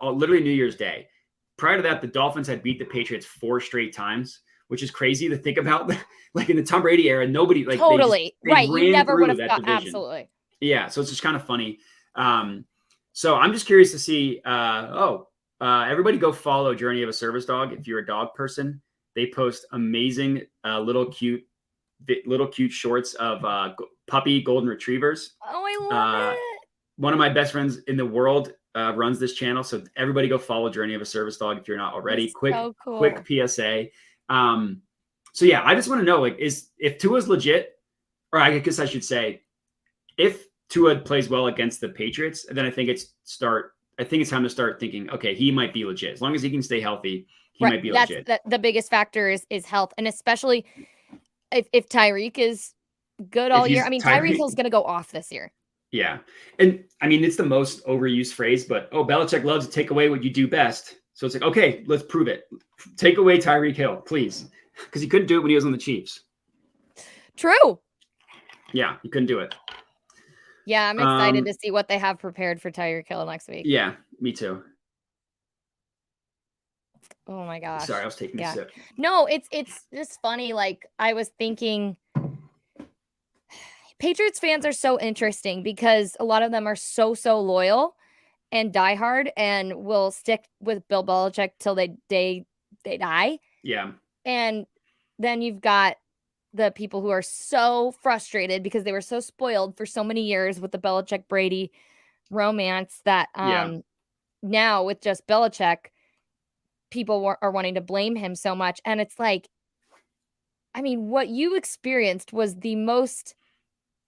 literally New Year's Day. Prior to that, the Dolphins had beat the Patriots 4 straight times, which is crazy to think about. Like in the Tom Brady era, nobody totally right. You never would have thought. Division. Absolutely. Yeah, so it's just kind of funny. So I'm just curious to see. Everybody go follow Journey of a Service Dog if you're a dog person. They post amazing little cute shorts of puppy golden retrievers. Oh, I love it. One of my best friends in the world runs this channel, so everybody go follow Journey of a Service Dog if you're not already. That's so cool. Quick PSA. So yeah, I just want to know if Tua's legit, or I guess I should say, if Tua plays well against the Patriots, then I think it's time to start thinking, okay, he might be legit. As long as he can stay healthy, he might be legit. That's the biggest factor is health, and especially if Tyreek is good all year. I mean, Tyreek Hill's going to go off this year. Yeah. And I mean, it's the most overused phrase, but Belichick loves to take away what you do best. So it's like, okay, let's prove it. Take away Tyreek Hill, please. Because he couldn't do it when he was on the Chiefs. True. Yeah, he couldn't do it. Yeah, I'm excited to see what they have prepared for Tyreek Hill next week. Yeah, me too. Oh my gosh. Sorry, I was taking a sip. No, it's just funny. Like, I was thinking, Patriots fans are so interesting because a lot of them are so loyal and diehard and will stick with Bill Belichick till they die. Yeah. And then you've got the people who are so frustrated because they were so spoiled for so many years with the Belichick Brady romance that now with just Belichick, people are wanting to blame him so much. And it's like, I mean, what you experienced was the most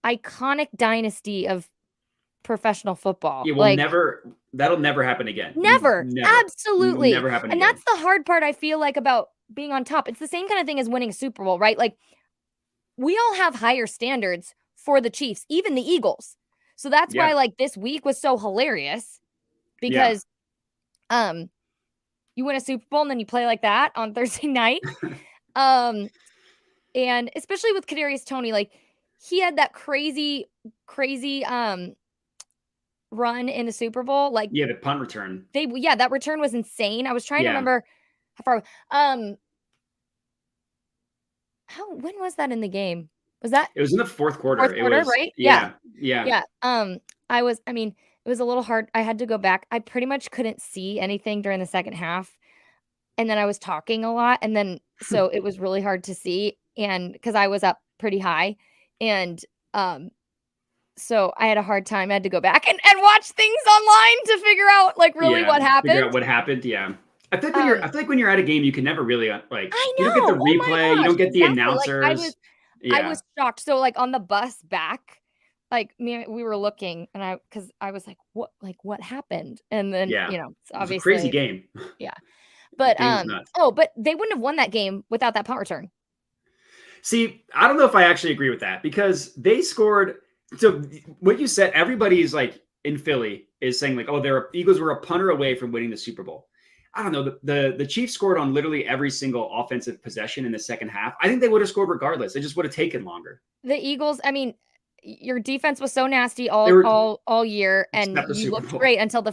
iconic dynasty of professional football. It will that'll never happen again. Never. Absolutely. Never happen again. And that's the hard part I feel like about being on top. It's the same kind of thing as winning a Super Bowl, right? Like, we all have higher standards for the Chiefs, even the Eagles. So that's why like this week was so hilarious because you win a Super Bowl and then you play like that on Thursday night. And especially with Kadarius Toney, like he had that crazy run in the Super Bowl. Like the punt return. That return was insane. I was trying to remember how far when was that in the game? Was that? It was in the fourth quarter. Right? Yeah. It was a little hard. I had to go back. I pretty much couldn't see anything during the second half. And then I was talking a lot. And then, so it was really hard to see. And because I was up pretty high. And so I had a hard time. I had to go back and watch things online to figure out what happened. Figure out what happened. Yeah. I feel like when you're at a game, you can never really you don't get the replay, you don't get the announcers. I was shocked. So on the bus back, we were looking, and because I was like, what happened? And then it's obviously a crazy game. Yeah, but but they wouldn't have won that game without that punt return. See, I don't know if I actually agree with that because they scored. So what you said, everybody's in Philly is saying the Eagles were a punter away from winning the Super Bowl. I don't know. The Chiefs scored on literally every single offensive possession in the second half. I think they would have scored regardless. It just would have taken longer. The Eagles, I mean, your defense was so nasty all year, and you looked great until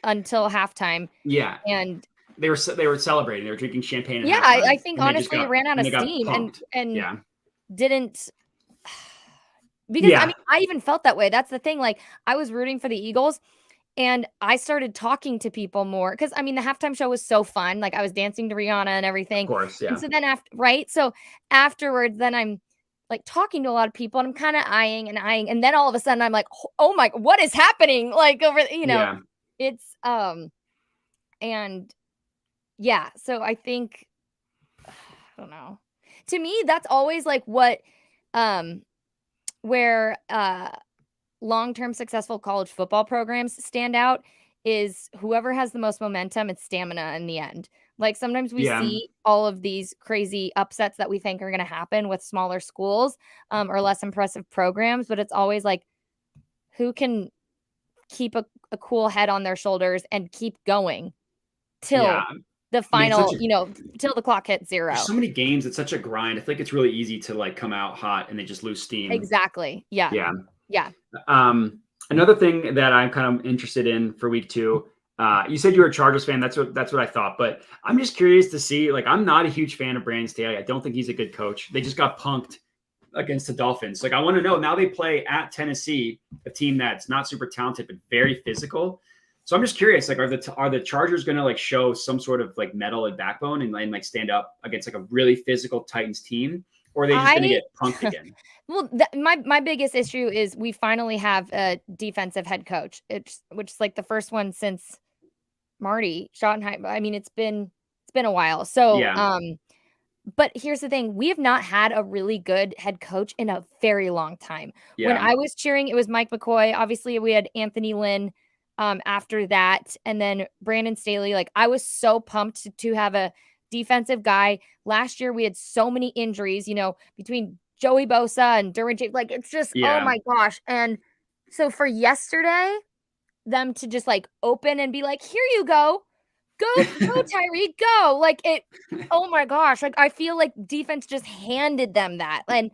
until halftime. Yeah, and they were celebrating. They were drinking champagne. Yeah, I think honestly, they ran out of steam and didn't. Because I even felt that way. That's the thing. I was rooting for the Eagles. And I started talking to people more because, the halftime show was so fun. I was dancing to Rihanna and everything. Of course, yeah. And so then so afterwards, then I'm talking to a lot of people and I'm kind of eyeing. And then all of a sudden I'm like, oh my, what is happening? It's, and yeah. So I think don't know. To me, that's always like what where long-term successful college football programs stand out is whoever has the most momentum and stamina in the end. Like sometimes we Yeah. see all of these crazy upsets that we think are going to happen with smaller schools or less impressive programs, but it's always like who can keep a cool head on their shoulders and keep going Yeah. till the I mean, it's such final, a till the clock hits there's zero. so many games. It's such a grind. I feel like it's really easy to like come out hot and then just lose steam. Exactly. Yeah. Yeah. Yeah. Another thing that I'm kind of interested in for week 2, you said you were a Chargers fan. That's what I thought. But I'm just curious to see. Like, I'm not a huge fan of Brandon Staley. I don't think he's a good coach. They just got punked against the Dolphins. Like, I want to know now they play at Tennessee, a team that's not super talented but very physical. So I'm just curious. Like, are the Chargers going to like show some sort of like mettle and backbone and like stand up against like a really physical Titans team, or are they just going to get punked again? Well, my biggest issue is we finally have a defensive head coach, which is like the first one since Marty Schottenheimer. I mean, it's been a while. So, Yeah. but here's the thing: we have not had a really good head coach in a very long time. When Yeah. I was cheering, it was Mike McCoy. Obviously, we had Anthony Lynn after that, and then Brandon Staley. Like, I was so pumped to have a defensive guy. Last year, we had so many injuries. Between Joey Bosa and Derwin James, like it's just oh Yeah. my gosh. And so for yesterday, them to just like open and be like, here you go. Go Tyree, go. Like it, oh my gosh. Like I feel like defense just handed them that. And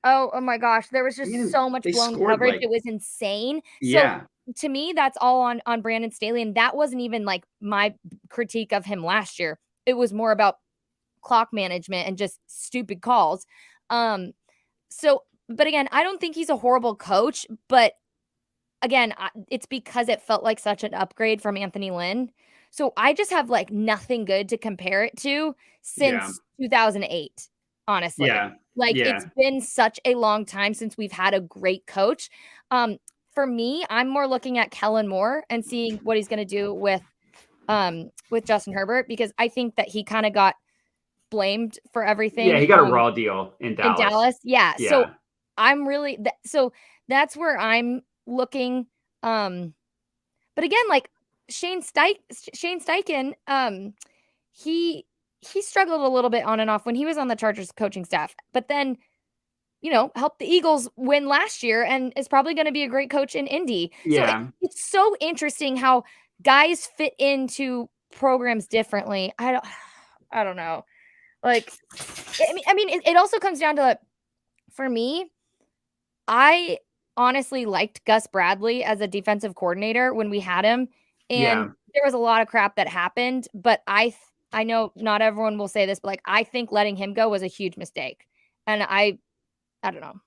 oh my gosh, there was I just mean, so much they blown scored coverage. like It was insane. So yeah. to me, that's all on Brandon Staley. And that wasn't even like my critique of him last year. It was more about clock management and just stupid calls. So, but again, I don't think he's a horrible coach, but again, it's because it felt like such an upgrade from Anthony Lynn. So I just have like nothing good to compare it to Yeah. since 2008, honestly. Yeah. Like it's Yeah. been such a long time since we've had a great coach. For me, I'm more looking at Kellen Moore and seeing what he's going to do with Justin Herbert, because I think that he kind of got blamed for Yeah, everything he got a raw deal in in Dallas. Dallas. Yeah. So Yeah. I'm really so that's where I'm looking. But again, like Shane Steichen, he struggled a little bit on and off when he was on the Chargers coaching staff, but then helped the Eagles win last year and is probably going to be a great coach in Indy. So Yeah. it's so interesting how guys fit into programs differently. I don't know. Like, I mean, it also comes down to, for me, I honestly liked Gus Bradley as a defensive coordinator when we had him, and Yeah. there was a lot of crap that happened, but I know not everyone will say this, but like I think letting him go was a huge mistake. And I don't know.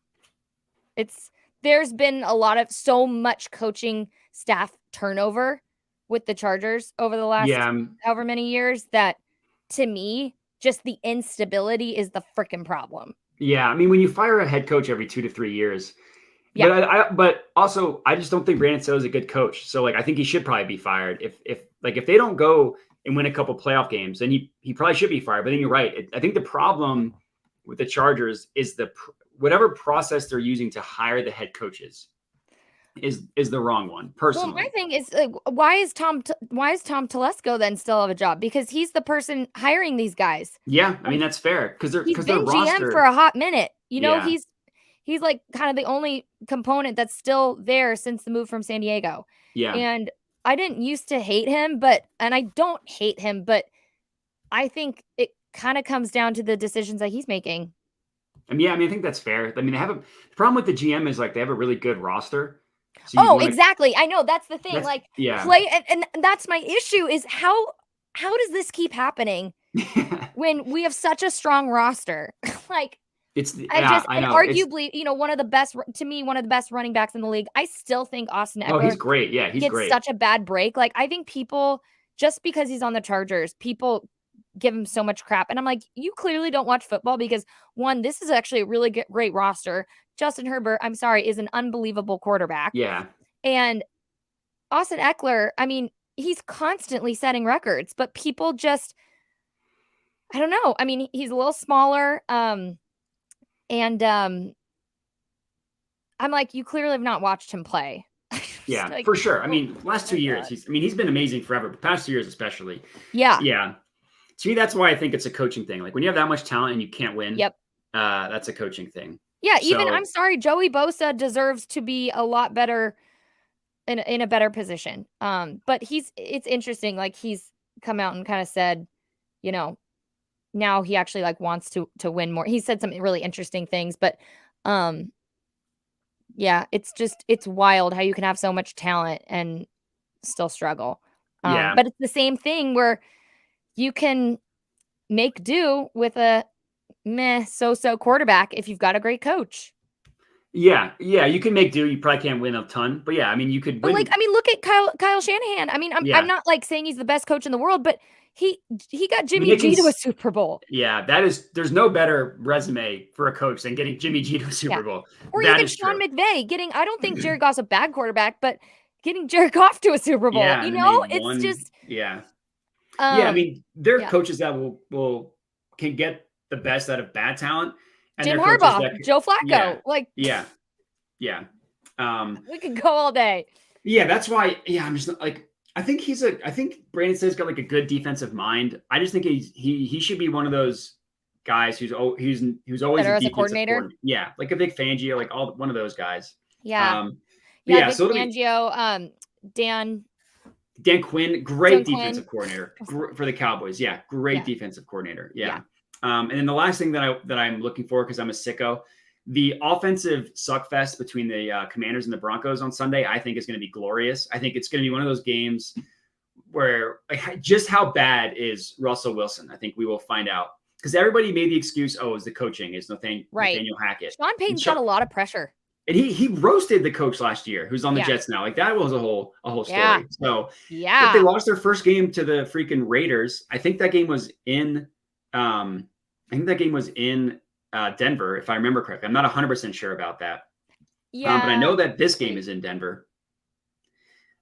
There's been so much coaching staff turnover with the Chargers over the last Yeah. however many years that, to me, just the instability is the freaking problem. Yeah. I mean, when you fire a head coach every 2 to 3 years, Yeah. but also I just don't think Brandon Staley is a good coach. So like I think he should probably be fired. If they don't go and win a couple playoff games, then he probably should be fired. But then you're right. I think the problem with the Chargers is whatever process they're using to hire the head coaches is the wrong one, personally. Well, my thing is, why is Tom Telesco then still have a job? Because he's the person hiring these guys. Yeah, I mean that's fair because He's their been roster GM for a hot minute. Yeah. He's like kind of the only component that's still there since the move from San Diego. Yeah. And I didn't used to hate him, and I don't hate him, but I think it kind of comes down to the decisions that he's making. I mean, I think that's fair. I mean, the problem with the GM is like they have a really good roster. So exactly. I know that's the thing. Like play, and that's my issue is how does this keep happening when we have such a strong roster? Like arguably, one of the best running backs in the league. I still think Austin Eckler. Oh, he's great. Yeah, he's great. Such a bad break. Like I think people, just because he's on the Chargers, people give him so much crap. And I'm like, you clearly don't watch football because one, this is actually a really great roster. Justin Herbert, I'm sorry, is an unbelievable quarterback. Yeah. And Austin Eckler, I mean, he's constantly setting records, but people just, I don't know. I mean, he's a little smaller. And I'm like, you clearly have not watched him play. Yeah, Like, for sure. I mean, last 2 years, God. he's been amazing forever, but past 2 years especially. Yeah. Yeah. To me, that's why I think it's a coaching thing. Like when you have that much talent and you can't win, Yep. that's a coaching thing. Yeah. Even So I'm sorry, Joey Bosa deserves to be a lot better in a better position. But it's interesting. Like he's come out and kind of said, you know, now he actually like wants to win more. He said some really interesting things, but um yeah, it's wild how you can have so much talent and still struggle. yeah, But it's the same thing where you can make do with a meh so-so quarterback if you've got a great coach. yeah, you can make do. You probably can't win a ton, but yeah, I mean, you could But like, win. I mean, look at Kyle Shanahan. I mean, I'm Yeah, not like saying he's the best coach in the world, but he got I mean, Jimmy G to a Super Bowl. yeah, there's no better resume for a coach than getting Jimmy G to a Yeah. Super Bowl. Or That even is Sean true. McVay I don't think Jared Goff's a bad quarterback, but getting Jared Goff to a Super Bowl, Yeah, you and then they know, it's won. just Yeah, yeah. I um mean, there are yeah. coaches that will can get the best out of bad talent, and Jim there are coaches Harbaugh, that, Joe yeah, Flacco, like yeah, yeah. we could go all day. Yeah, that's why. Yeah, I'm just like I think I think Brandon says got like a good defensive mind. I just think he should be one of those guys who's always Better a as a defensive coordinator. coordinator. Yeah, like a Vic Fangio, like all one of those guys. Yeah. Um, but Yeah, yeah, Vic so it'll be Fangio, Dan Quinn, Dan great Quinn. defensive coordinator for the Cowboys. Yeah, great Yeah. defensive coordinator. Yeah. Yeah. And then the last thing that I'm looking for, because I'm a sicko, the offensive suckfest between the Commanders and the Broncos on Sunday, I think is going to be glorious. I think it's going to be one of those games where like, just how bad is Russell Wilson? I think we will find out because everybody made the excuse, oh, it's the coaching, it's Right. Nathaniel Hackett. Sean Payton's got a lot of pressure. And he roasted the coach last year, who's on the Yeah. Jets now. Like that was a whole story. Yeah. So Yeah. they lost their first game to the freaking Raiders. I think that game was in Denver, if I remember correctly. I'm not 100% sure about that. Yeah. But I know that this game is in Denver.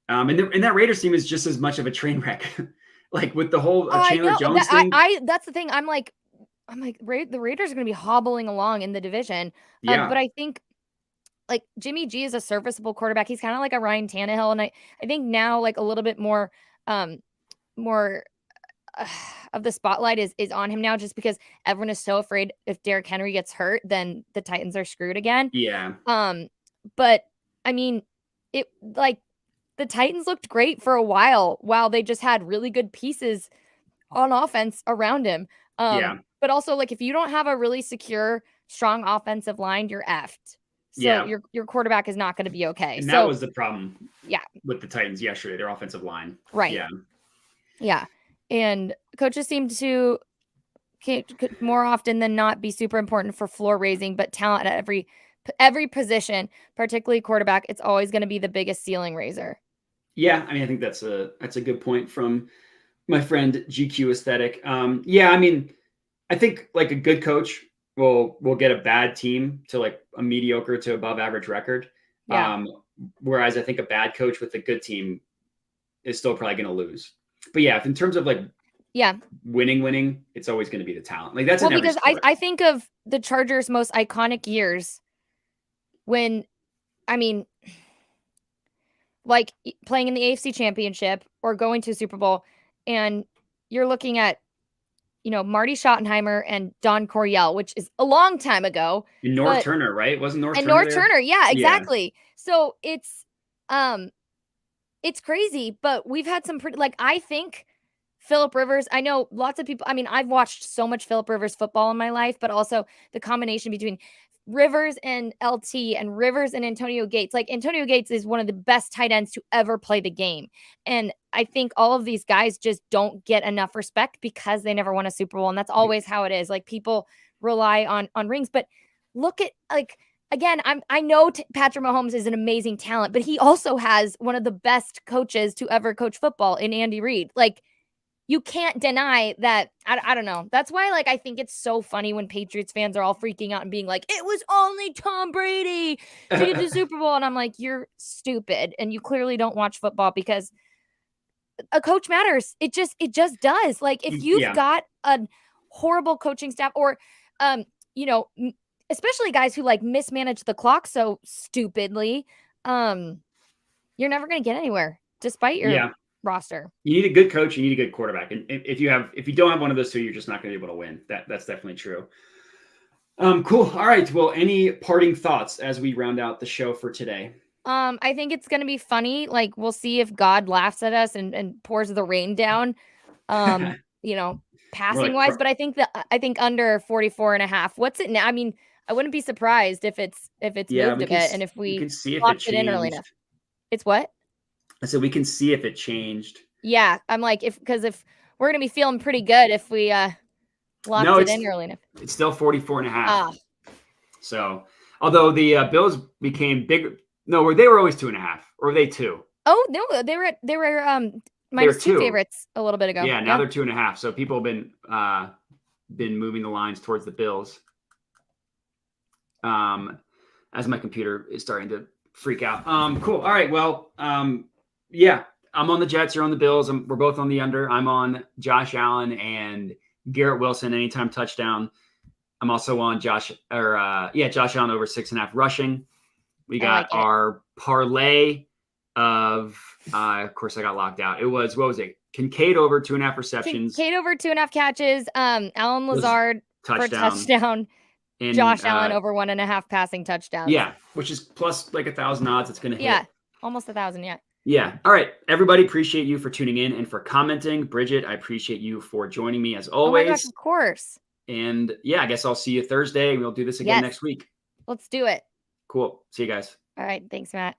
And that Raiders team is just as much of a train wreck. Like with the whole Chandler Jones thing. That's the thing. I'm like, the Raiders are going to be hobbling along in the division. Yeah. But I think like Jimmy G is a serviceable quarterback. He's kind of like a Ryan Tannehill. And I think now like a little bit more of the spotlight is on him now, just because everyone is so afraid if Derrick Henry gets hurt, then the Titans are screwed again. Yeah. But I mean, it like the Titans looked great for a while they just had really good pieces on offense around him. Yeah. But also like if you don't have a really secure, strong offensive line, you're effed. So Yeah. your quarterback is not going to be okay. And so that was the problem. Yeah. With the Titans yesterday, their offensive line. Right. Yeah. Yeah. And coaches seem to more often than not be super important for floor raising, but talent at every position, particularly quarterback, it's always going to be the biggest ceiling raiser. Yeah, I mean, I think that's a good point from my friend GQ Aesthetic. Yeah, I mean, I think like a good coach will get a bad team to like a mediocre to above average record. Yeah. Whereas I think a bad coach with a good team is still probably going to lose. But yeah, if in terms of like winning, it's always going to be the talent. Like that's because I think of the Chargers' most iconic years when, I mean, like playing in the AFC Championship or going to a Super Bowl, and you're looking at, Marty Schottenheimer and Don Coryell, which is a long time ago. And North Turner, right? Wasn't North Turner? North Turner, yeah, exactly. Yeah. So it's crazy, but we've had some pretty, like, I think Phillip Rivers, I know lots of people, I mean, I've watched so much Phillip Rivers football in my life, but also the combination between Rivers and LT and Rivers and Antonio Gates. Like Antonio Gates is one of the best tight ends to ever play the game. And I think all of these guys just don't get enough respect because they never won a Super Bowl. And that's always how it is. Like people rely on rings, but look at like, again, I know Patrick Mahomes is an amazing talent, but he also has one of the best coaches to ever coach football in Andy Reid. Like you can't deny that. I don't know. That's why, like, I think it's so funny when Patriots fans are all freaking out and being like, it was only Tom Brady to get the Super Bowl. And I'm like, you're stupid. And you clearly don't watch football because a coach matters. It just does. Like if you've got horrible coaching staff, or, you know, especially guys who like mismanage the clock so stupidly, you're never going to get anywhere despite your roster. You need a good coach. You need a good quarterback. And if you don't have one of those two, you're just not going to be able to win. That's definitely true. Cool. All right. Well, any parting thoughts as we round out the show for today? I think it's going to be funny. Like, we'll see if God laughs at us and pours the rain down, you know, passing wise. But I think under 44.5. What's it now? I mean, I wouldn't be surprised if it's moved a bit, and if we can see if locked it in early enough. It's what? I said we can see if it changed. Yeah, I'm like, because if we're gonna be feeling pretty good if we locked it in early enough. It's still 44.5. So, although the Bills became bigger. No, they were always 2.5, or were they 2? Oh no, they were minus 2 favorites a little bit ago. Yeah, now they're 2.5. So people have been moving the lines towards the Bills. As my computer is starting to freak out. Cool. All right. Well, yeah, I'm on the Jets. You're on the Bills. We're both on the under. I'm on Josh Allen and Garrett Wilson anytime touchdown. I'm also on Josh Allen over 6.5 rushing. We got our parlay of course I got locked out. It was, what was it? Kincaid over 2.5 receptions. Kincaid over 2.5 catches. Allen Lazard for a touchdown. And Josh Allen over 1.5 passing touchdowns. Yeah, which is plus like 1,000 odds. It's going to hit. Yeah, almost 1,000. Yeah. Yeah. All right. Everybody, appreciate you for tuning in and for commenting. Bridget, I appreciate you for joining me as always. Oh my gosh, of course. And yeah, I guess I'll see you Thursday. We'll do this again next week. Let's do it. Cool. See you guys. All right. Thanks, Matt.